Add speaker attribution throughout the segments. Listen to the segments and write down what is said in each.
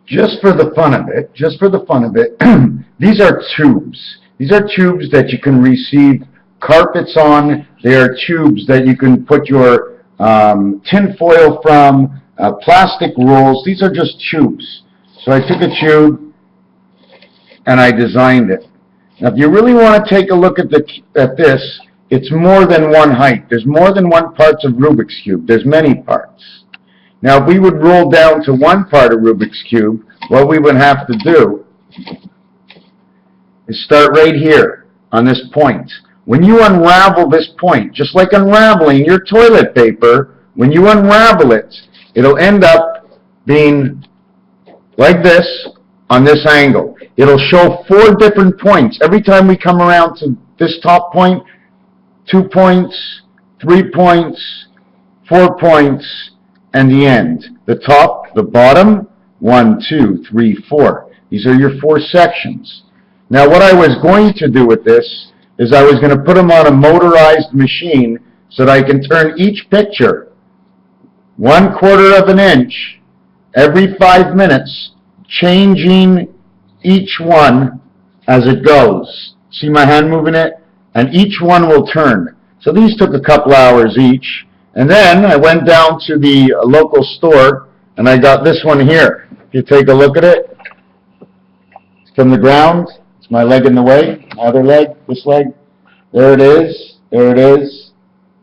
Speaker 1: just for the fun of it, these are tubes. These are tubes that you can receive carpets on. They are tubes that you can put your tin foil from, plastic rolls. These are just tubes. So I took a tube and I designed it. Now, if you really want to take a look at this, it's more than one height. There's more than one parts of Rubik's Cube. There's many parts. Now, if we would roll down to one part of Rubik's Cube, what we would have to do is start right here on this point. When you unravel this point, just like unraveling your toilet paper, when you unravel it, it'll end up being like this on this angle. It'll show 4 different points. Every time we come around to this top point, 2 points, 3 points, 4 points, and the end. The top, the bottom, 1, 2, 3, 4. These are your 4 sections. Now what I was going to do with this is I was going to put them on a motorized machine so that I can turn each picture 1/4 of an inch every 5 minutes, changing each one as it goes. See my hand moving it? And each one will turn. So these took a couple hours each. And then I went down to the local store and I got this one here. If you take a look at it, it's from the ground. It's my leg in the way. My other leg, this leg. There it is. There it is.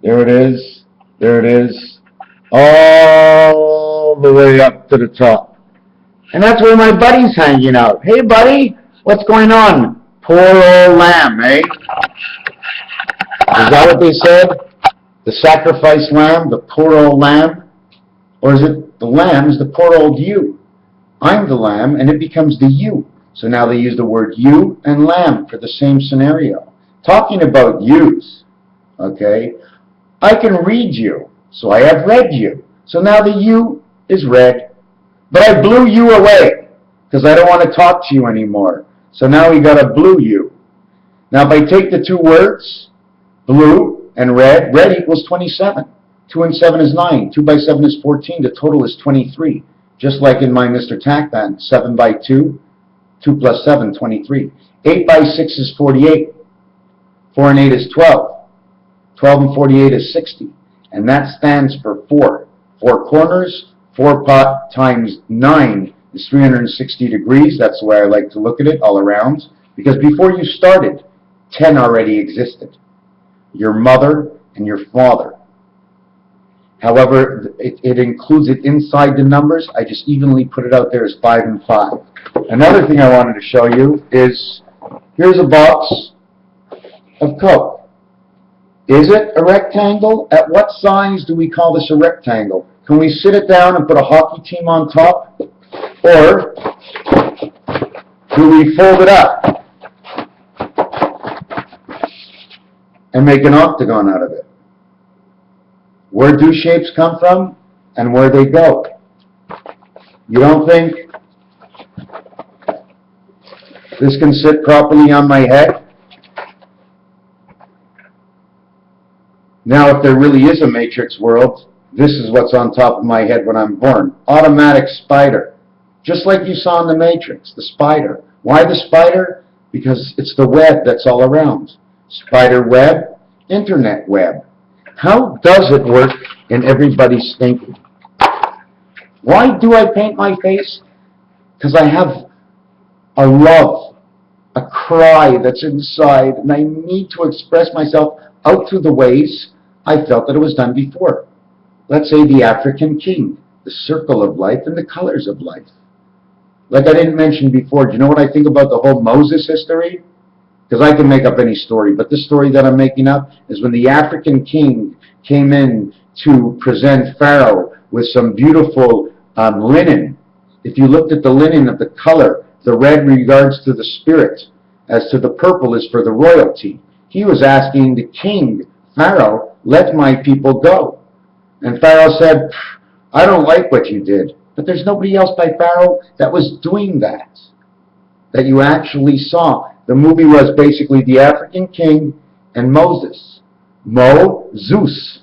Speaker 1: There it is. There it is. All the way up to the top. And that's where my buddy's hanging out. Hey, buddy, what's going on? Poor old lamb, eh? Is that what they said? The sacrificed lamb, the poor old lamb? Or is it the lamb is the poor old you? I'm the lamb, and it becomes the you. So now they use the word you and lamb for the same scenario. Talking about yous, okay? I can read you, so I have read you. So now the you is read. But I blew you away because I don't want to talk to you anymore. So now we got a blue you. Now if I take the 2 words, blue and red, red equals 27. 2 and 7 is 9. 2 by 7 is 14. The total is 23. Just like in my Mr. Tack Band, 7 by 2, 2 plus 7, 23. 8 by 6 is 48. 4 and 8 is 12. 12 and 48 is 60. And that stands for 4. 4 corners. 4 times 9 is 360 degrees. That's the way I like to look at it all around. Because before you started, 10 already existed. Your mother and your father. However, it includes it inside the numbers. I just evenly put it out there as 5 and 5. Another thing I wanted to show you is, here's a box of Coke. Is it a rectangle? At what size do we call this a rectangle? Can we sit it down and put a hockey team on top? Or do we fold it up and make an octagon out of it? Where do shapes come from and where they go? You don't think this can sit properly on my head? Now, if there really is a matrix world, this is what's on top of my head when I'm born. Automatic spider. Just like you saw in the Matrix, the spider. Why the spider? Because it's the web that's all around. Spider web, internet web. How does it work in everybody's thinking? Why do I paint my face? Because I have a love, a cry that's inside, and I need to express myself out through the ways I felt that it was done before. Let's say the African king, the circle of life and the colors of life. Like I didn't mention before, do you know what I think about the whole Moses history? Because I can make up any story, but this story that I'm making up is when the African king came in to present Pharaoh with some beautiful linen. If you looked at the linen of the color, the red regards to the spirit, as to the purple is for the royalty. He was asking the king, Pharaoh, let my people go. And Pharaoh said, I don't like what you did. But there's nobody else by Pharaoh that was doing that you actually saw. The movie was basically the African king and Moses. Zeus.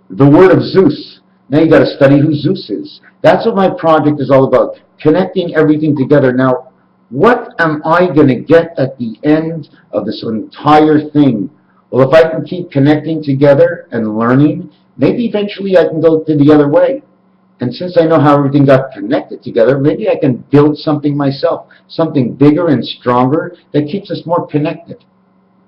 Speaker 1: The word of Zeus. Now you got to study who Zeus is. That's what my project is all about, connecting everything together. Now, what am I going to get at the end of this entire thing? Well, if I can keep connecting together and learning, maybe eventually I can go to the other way. And since I know how everything got connected together, maybe I can build something myself, something bigger and stronger that keeps us more connected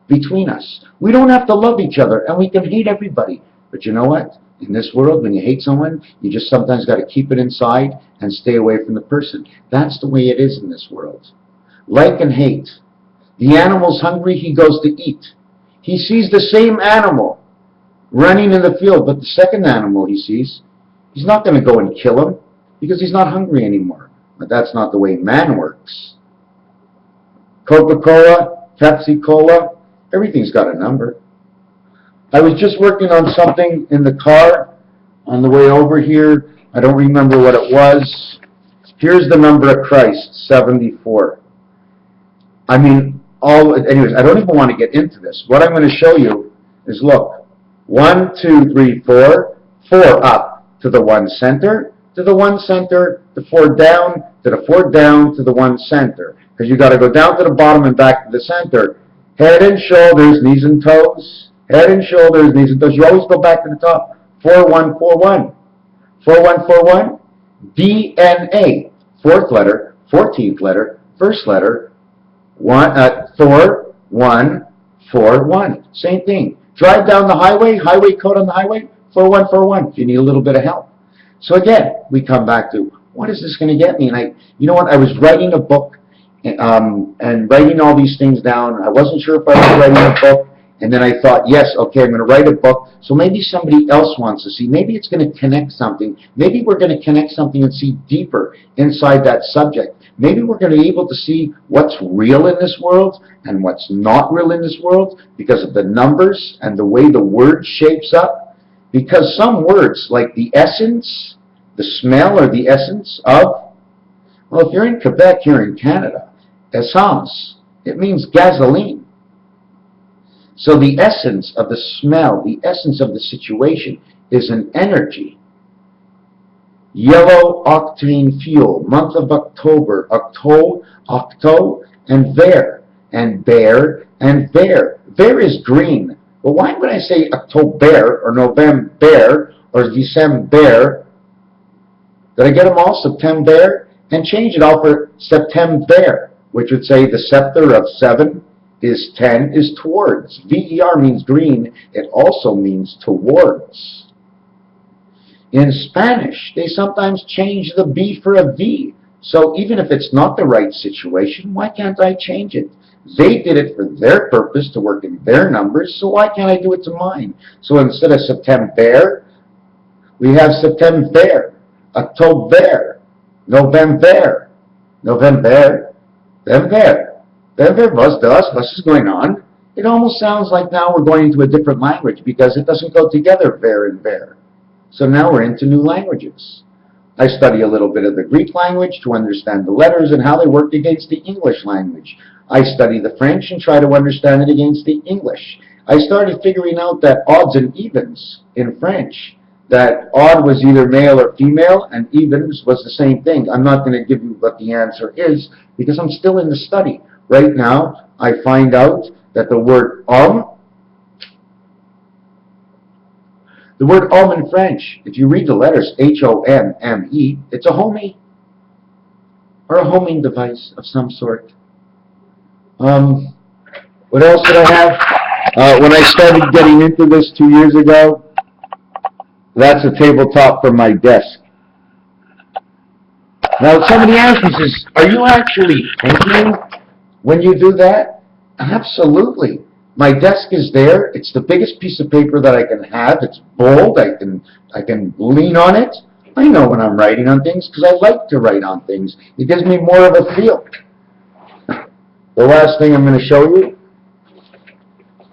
Speaker 1: between us. We don't have to love each other, and we can hate everybody. But you know what? In this world, when you hate someone, you just sometimes got to keep it inside and stay away from the person. That's the way it is in this world. Like and hate. The animal's hungry, he goes to eat. He sees the same animal running in the field, but the second animal he sees, he's not going to go and kill him because he's not hungry anymore. But that's not the way man works. Coca-Cola, Pepsi-Cola, everything's got a number. I was just working on something in the car on the way over here. I don't remember what it was. Here's the number of Christ, 74. I mean, anyways, I don't even want to get into this. What I'm going to show you is, look, 1, 2, 3, 4, 4 up to the 1 center, to the 1 center, the 4 down, to the 4 down, to the 1 center. Because you got to go down to the bottom and back to the center. Head and shoulders, knees and toes. Head and shoulders, knees and toes. You always go back to the top. 4, 1, 4, 1. 4, 1, 4, 1. DNA. 4th letter, 14th letter, 1st letter. 4, 1, 4, 1. Same thing. Drive down the highway, highway code on the highway, 4, 1, 4, 1. If you need a little bit of help. So again, we come back to, what is this going to get me? And you know what? I was writing a book and writing all these things down. I wasn't sure if I was writing a book. And then I thought, yes, okay, I'm going to write a book. So maybe somebody else wants to see. Maybe it's going to connect something. Maybe we're going to connect something and see deeper inside that subject. Maybe we're going to be able to see what's real in this world and what's not real in this world because of the numbers and the way the word shapes up. Because some words, like the essence, the smell or the essence of, well, if you're in Quebec, here in Canada, essence, it means gasoline. So the essence of the smell, the essence of the situation is an energy. Yellow octane fuel, month of October, octo, and ver, and bear, and bear. Bear is green. But why would I say October, or November, or December? Did I get them all? September? And change it all for September, which would say the scepter of 7 is 10 is towards. VER means green. It also means towards. In Spanish, they sometimes change the B for a V. So even if it's not the right situation, why can't I change it? They did it for their purpose to work in their numbers, so why can't I do it to mine? So instead of September, we have September, October, November, November, what's going on? It almost sounds like now we're going into a different language because it doesn't go together, ver and ver. So now we're into new languages. I study a little bit of the Greek language to understand the letters and how they work against the English language. I study the French and try to understand it against the English. I started figuring out that odds and evens in French, that odd was either male or female and evens was the same thing. I'm not going to give you what the answer is because I'm still in the study. Right now, I find out that the word homme in French, if you read the letters H-O-M-M-E, it's a homie or a homing device of some sort. What else did I have? When I started getting into this 2 years ago, that's a tabletop for my desk. Now, somebody asked me, says, are you actually thinking when you do that? Absolutely. My desk is there. It's the biggest piece of paper that I can have. It's bold. I can lean on it. I know when I'm writing on things because I like to write on things. It gives me more of a feel. The last thing I'm going to show you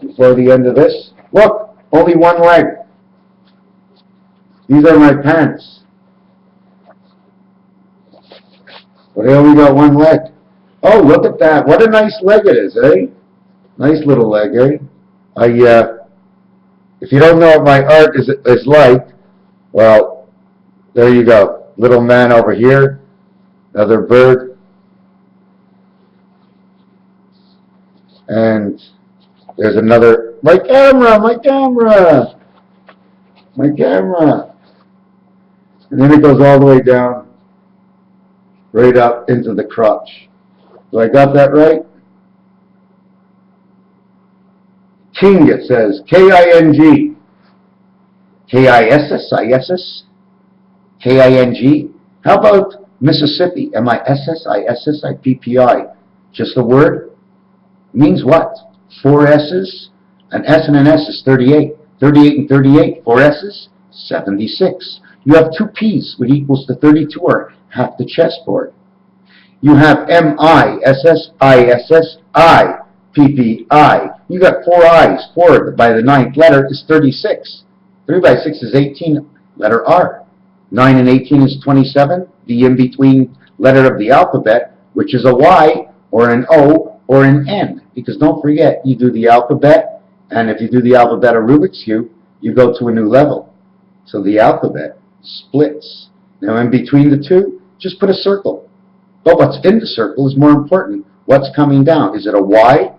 Speaker 1: before the end of this. Look, only one leg. These are my pants. But I only got one leg. Oh, look at that. What a nice leg it is, eh? Nice little leg, eh? If you don't know what my art is like, well, there you go. Little man over here, another bird. And there's another, my camera, my camera, my camera. And then it goes all the way down, right up into the crotch. Do I got that right? King, it says, K-I-N-G. K-I-S-S-I-S-S. K-I-N-G. How about Mississippi? M-I-S-S-I-S-S-I-P-P-I. Just the word? Means what? 4 S's? An S and an S is 38. 38 and 38, 4 S's? 76. You have 2 P's, which equals to 32, or half the chessboard. You have M-I-S-S-I-S-S-I-P-P-I. You got 4 I's. 4 by the 9th letter is 36. 3 by 6 is 18, letter R. 9 and 18 is 27, the in-between letter of the alphabet, which is a Y, or an O, or an N. Because don't forget, you do the alphabet, and if you do the alphabet of Rubik's Cube, you go to a new level. So the alphabet splits. Now in between the two, just put a circle. But what's in the circle is more important. What's coming down? Is it a Y?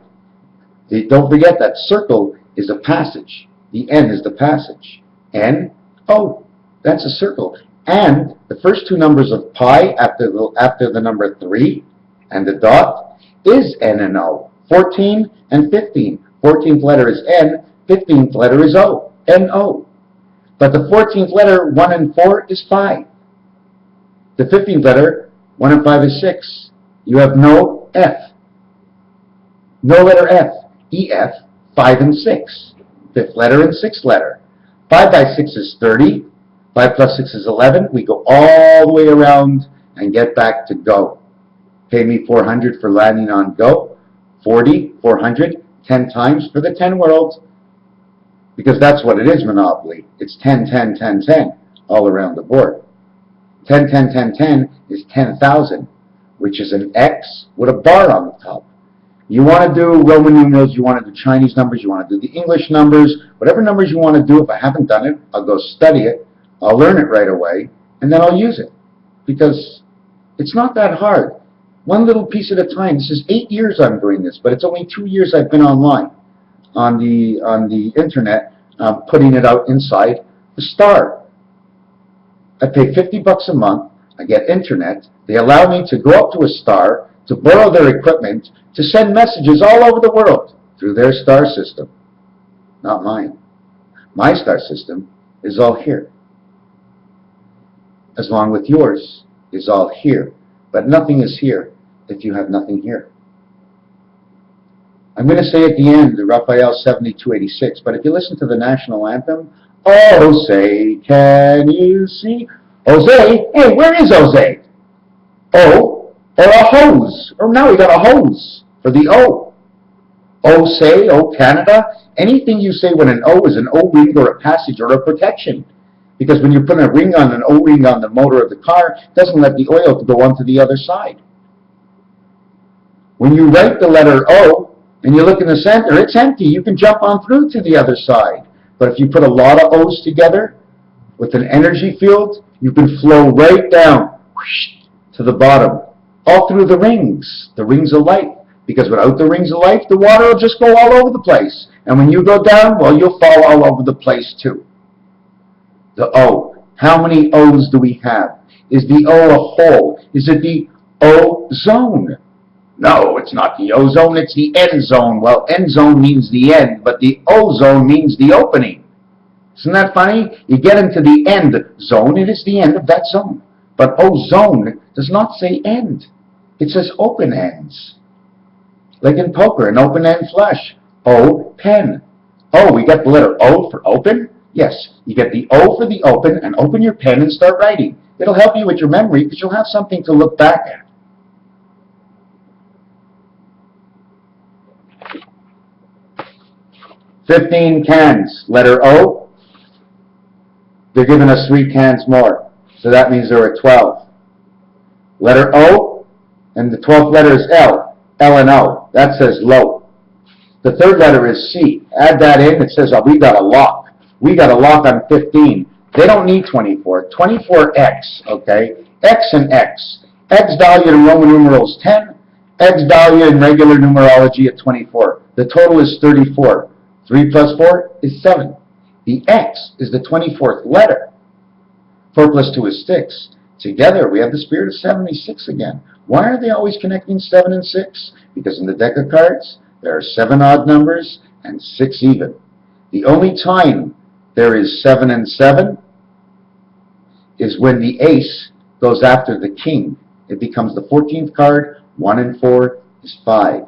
Speaker 1: Don't forget that circle is a passage. The N is the passage. N, O. That's a circle. And the first 2 numbers of pi after the number 3 and the dot is N and O. 14 and 15. 14th letter is N, 15th letter is O. N-O. But the 14th letter, 1 and 4, is 5. The 15th letter, 1 and 5 is 6. You have no F. No letter F. E-F, 5 and 6. 5th letter and 6th letter. 5 by 6 is 30. 5 plus 6 is 11. We go all the way around and get back to go. Pay me 400 for landing on go. 40, 400, 10 times for the 10 world. Because that's what it is, Monopoly. It's 10, 10, 10, 10 all around the board. 10, 10, 10, 10 is 10,000, which is an X with a bar on the top. You want to do Roman numerals, you want to do Chinese numbers, you want to do the English numbers, whatever numbers you want to do. If I haven't done it, I'll go study it, I'll learn it right away, and then I'll use it. Because it's not that hard. One little piece at a time. This is 8 years I'm doing this, but it's only 2 years I've been online on the internet, putting it out inside the star. I pay $50 a month, I get internet, they allow me to go up to a star, to borrow their equipment, to send messages all over the world through their star system. Not mine. My star system is all here. As long with yours is all here. But nothing is here if you have nothing here. I'm going to say at the end, the Raphael 7286, but if you listen to the national anthem, oh, say, can you see? Jose, hey, where is Jose? O, or a hose. Or now we got a hose for the O. O say, O Canada. Anything you say when an O is an O-ring or a passage or a protection. Because when you put a ring on an O-ring on the motor of the car, it doesn't let the oil go onto the other side. When you write the letter O, and you look in the center, it's empty. You can jump on through to the other side. But if you put a lot of O's together with an energy field, you can flow right down to the bottom, all through the rings of life. Because without the rings of life, the water will just go all over the place. And when you go down, well, you'll fall all over the place too. The O. How many O's do we have? Is the O a hole? Is it the O-zone? No, it's not the O-zone, it's the N-zone. Well, N-zone means the end, but the O-zone means the opening. Isn't that funny? You get into the end zone, it is the end of that zone. But O-zone does not say end. It says open ends. Like in poker, an open-end flush. O-pen. Oh, we got the letter O for open? Yes, you get the O for the open, and open your pen and start writing. It'll help you with your memory because you'll have something to look back at. $15 cans, letter O. They're giving us 3 cans more. So that means there are 12. Letter O, and the 12th letter is L. L and O. That says low. The 3rd letter is C. Add that in, it says, oh, we got a lock. We got a lock on 15. They don't need 24. 24x, okay? X and X. X value in Roman numerals 10. X value in regular numerology at 24. The total is 34. 3 plus 4 is 7. The X is the 24th letter. 4 plus 2 is 6. Together, we have the spirit of 76 again. Why are they always connecting 7 and 6? Because in the deck of cards, there are 7 odd numbers and 6 even. The only time there is 7 and 7 is when the ace goes after the king. It becomes the 14th card. 1 and 4 is 5.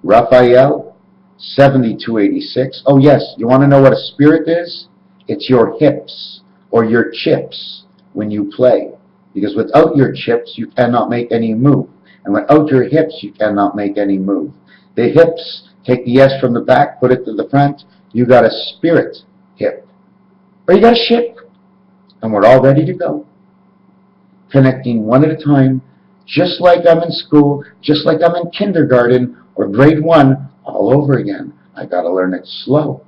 Speaker 1: Raphael, 7286. Oh yes, you want to know what a spirit is? It's your hips or your chips when you play. Because without your chips, you cannot make any move. And without your hips, you cannot make any move. The hips, take the S from the back, put it to the front. You got a spirit hip. Or you got a ship. And we're all ready to go. Connecting one at a time, just like I'm in school, just like I'm in kindergarten or grade 1, all over again. I got to learn it slow.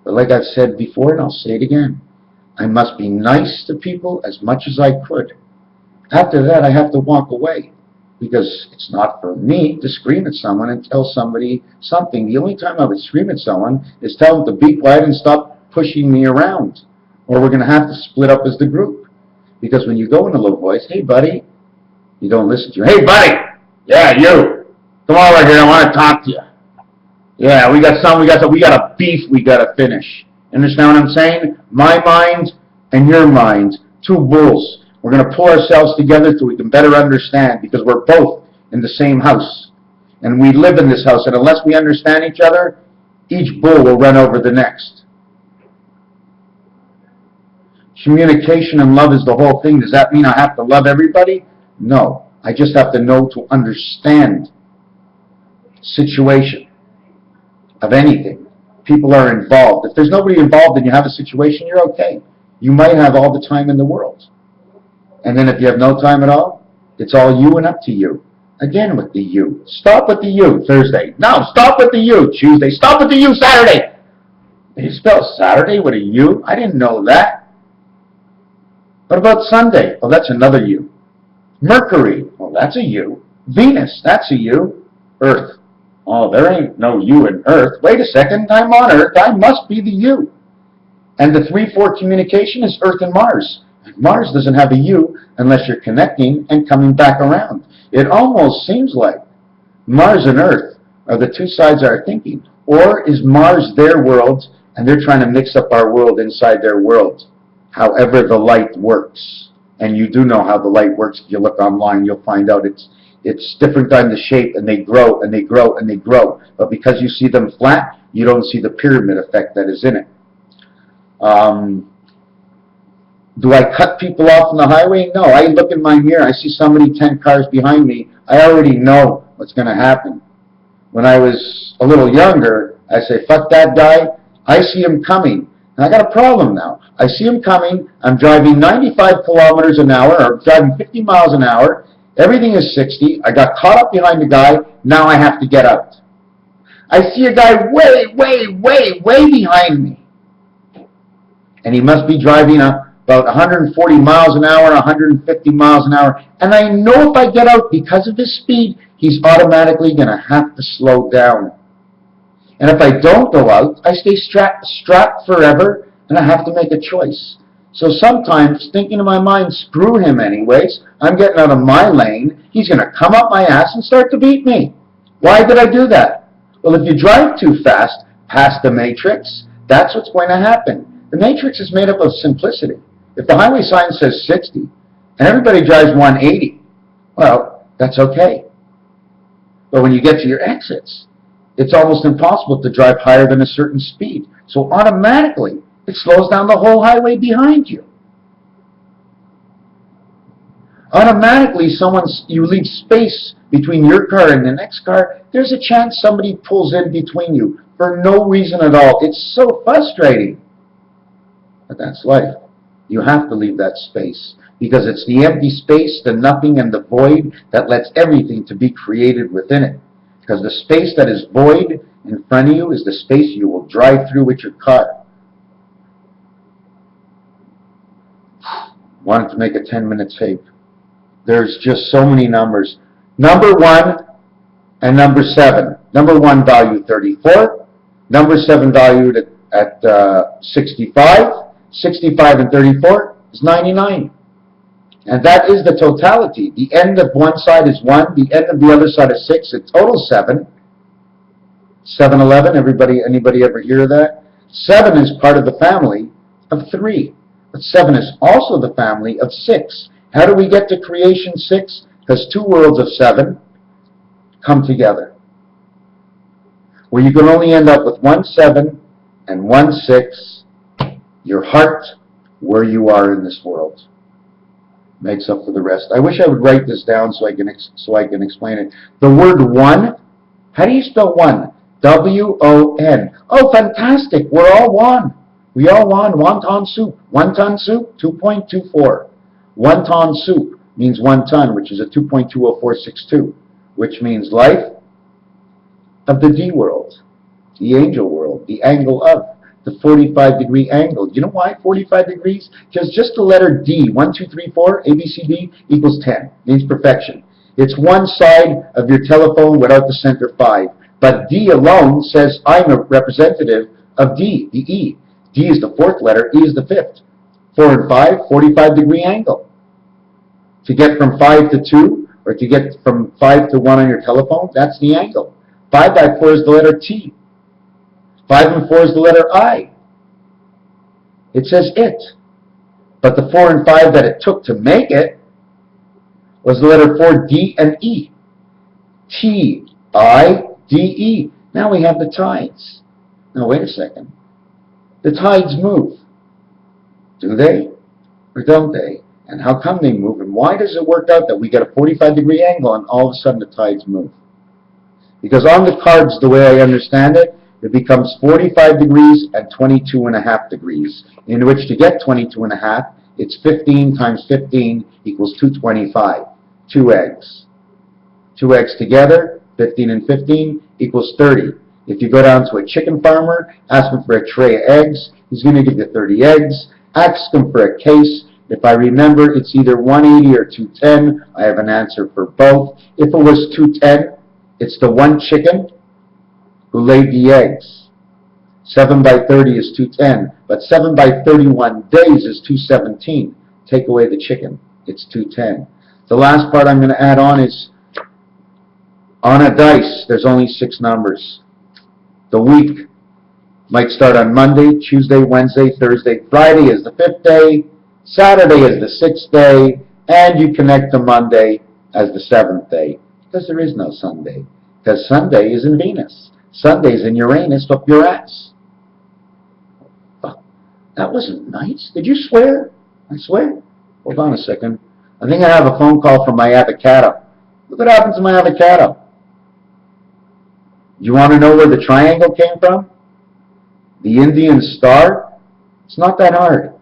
Speaker 1: But like I've said before, and I'll say it again, I must be nice to people as much as I could. After that, I have to walk away. Because it's not for me to scream at someone and tell somebody something. The only time I would scream at someone is tell them to be quiet and stop pushing me around. Or we're going to have to split up as the group. Because when you go in a low voice, hey buddy, you don't listen to you. Hey buddy! Yeah, you! Come over here, I want to talk to you. Yeah, we got a beef we got to finish. Understand what I'm saying? My mind and your mind, two bulls. We're going to pull ourselves together so we can better understand, because we're both in the same house. And we live in this house, and unless we understand each other, each bull will run over the next. Communication and love is the whole thing. Does that mean I have to love everybody? No. I just have to know to understand situation of anything. People are involved. If there's nobody involved and you have a situation, you're okay. You might have all the time in the world. And then if you have no time at all, it's all you and up to you. Again with the you. Stop with the you, Thursday. No, stop with the you, Tuesday. Stop with the you, Saturday. You spell Saturday with a U? I didn't know that. What about Sunday? Oh, that's another U. Mercury. Oh, that's a U. Venus. That's a U. Earth. Oh, there ain't no U in Earth. Wait a second. I'm on Earth. I must be the U. And the 3-4 communication is Earth and Mars. Mars doesn't have a U unless you're connecting and coming back around. It almost seems like Mars and Earth are the two sides of our thinking. Or is Mars their world and they're trying to mix up our world inside their world? However the light works. And you do know how the light works. If you look online, you'll find out it's different on the shape, and they grow and they grow and they grow. But because you see them flat, you don't see the pyramid effect that is in it. Do I cut people off on the highway? No. I look in my mirror. I see somebody 10 cars behind me. I already know what's going to happen. When I was a little younger, I say, fuck that guy. I see him coming. And I got a problem now. I see him coming. I'm driving 95 kilometers an hour, or driving 50 miles an hour. Everything is 60. I got caught up behind the guy. Now I have to get out. I see a guy way, way, way, way behind me. And he must be driving about 140 miles an hour, 150 miles an hour. And I know if I get out because of his speed, he's automatically going to have to slow down. And if I don't go out, I stay strapped forever, and I have to make a choice. So sometimes, thinking in my mind, screw him anyways, I'm getting out of my lane, he's going to come up my ass and start to beat me. Why did I do that? Well, if you drive too fast past the matrix, that's what's going to happen. The matrix is made up of simplicity. If the highway sign says 60, and everybody drives 180, well, that's okay. But when you get to your exits, it's almost impossible to drive higher than a certain speed. So automatically, it slows down the whole highway behind you. Automatically, you leave space between your car and the next car. There's a chance somebody pulls in between you for no reason at all. It's so frustrating. But that's life. You have to leave that space, because it's the empty space, the nothing, and the void that lets everything to be created within it. Because the space that is void in front of you is the space you will drive through with your car. wanted to make a 10-minute tape. There's just so many numbers. Number 1 and number 7. Number 1 valued 34. Number 7 valued at 65. 65 and 34 is 99. And that is the totality. The end of one side is 1. The end of the other side is 6. It totals 7. 7-11, anybody ever hear of that? 7 is part of the family of 3. But 7 is also the family of 6. How do we get to creation 6? Because 2 worlds of 7 come together. Where you can only end up with 1 7 and 1 6. Your heart, where you are in this world, makes up for the rest. I wish I would write this down so I can explain it. The word one, how do you spell one? W-O-N. Oh, fantastic. We're all one. We all one. Wonton soup. 1 ton soup, 2.24. 1 ton soup means 1 ton, which is a 2.20462, which means life of the D world, the angel world, the angle of, the 45-degree angle. You know why 45 degrees? Because just the letter D, 1, 2, 3, 4, A, B, C, D, equals 10, means perfection. It's one side of your telephone without the center 5. But D alone says I'm a representative of D, the E. D is the 4th letter, E is the 5th. 4 and 5, 45-degree angle. To get from 5 to 2, or to get from 5 to 1 on your telephone, that's the angle. 5 by 4 is the letter T. 5 and 4 is the letter I. It says it. But the 4 and 5 that it took to make it was the letter 4, D and E. T, I, D, E. Now we have the tides. Now wait a second. The tides move. Do they? Or don't they? And how come they move? And why does it work out that we get a 45-degree angle and all of a sudden the tides move? Because on the cards, the way I understand it, it becomes 45 degrees and 22.5 degrees, in which to get 22.5, it's 15 times 15 equals 225. 2 eggs. 2 eggs together, 15 and 15, equals 30. If you go down to a chicken farmer, ask him for a tray of eggs, he's going to give you 30 eggs. Ask him for a case. If I remember, it's either 180 or 210. I have an answer for both. If it was 210, it's the one chicken who laid the eggs. 7 by 30 is 210, but 7 by 31 days is 217. Take away the chicken, it's 210. The last part I'm going to add on is, on a dice, there's only 6 numbers. The week might start on Monday, Tuesday, Wednesday, Thursday. Friday is the 5th day, Saturday is the 6th day, and you connect to Monday as the 7th day, because there is no Sunday. Because Sunday is in Venus. Sunday's in Uranus up your ass. Oh, that wasn't nice. Did you swear? I swear. Hold on a second. I think I have a phone call from my avocado. Look what happened to my avocado. You want to know where the triangle came from? The Indian star? It's not that hard.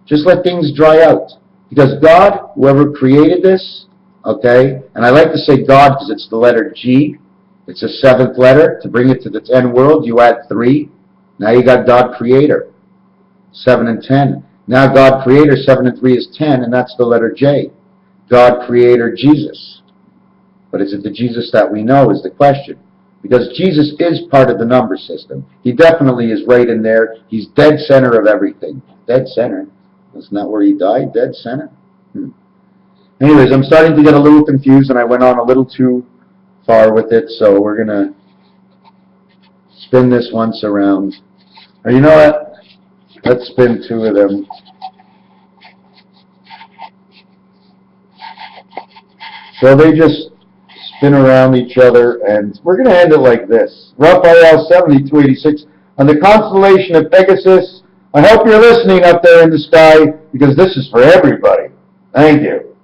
Speaker 1: Just let things dry out. Because God, whoever created this, okay, and I like to say God because it's the letter G. It's a 7th letter. To bring it to the 10 world, you add 3. Now you got God Creator. 7 and 10. Now God Creator, 7 and 3 is 10, and that's the letter J. God Creator, Jesus. But is it the Jesus that we know is the question. Because Jesus is part of the number system. He definitely is right in there. He's dead center of everything. Dead center. Isn't that where he died? Dead center? Anyways, I'm starting to get a little confused, and I went on a little too far with it, so we're going to spin this once around. Or you know what? Let's spin 2 of them. So they just spin around each other, and we're going to end it like this. Raphael 7286 on the constellation of Pegasus. I hope you're listening up there in the sky, because this is for everybody. Thank you.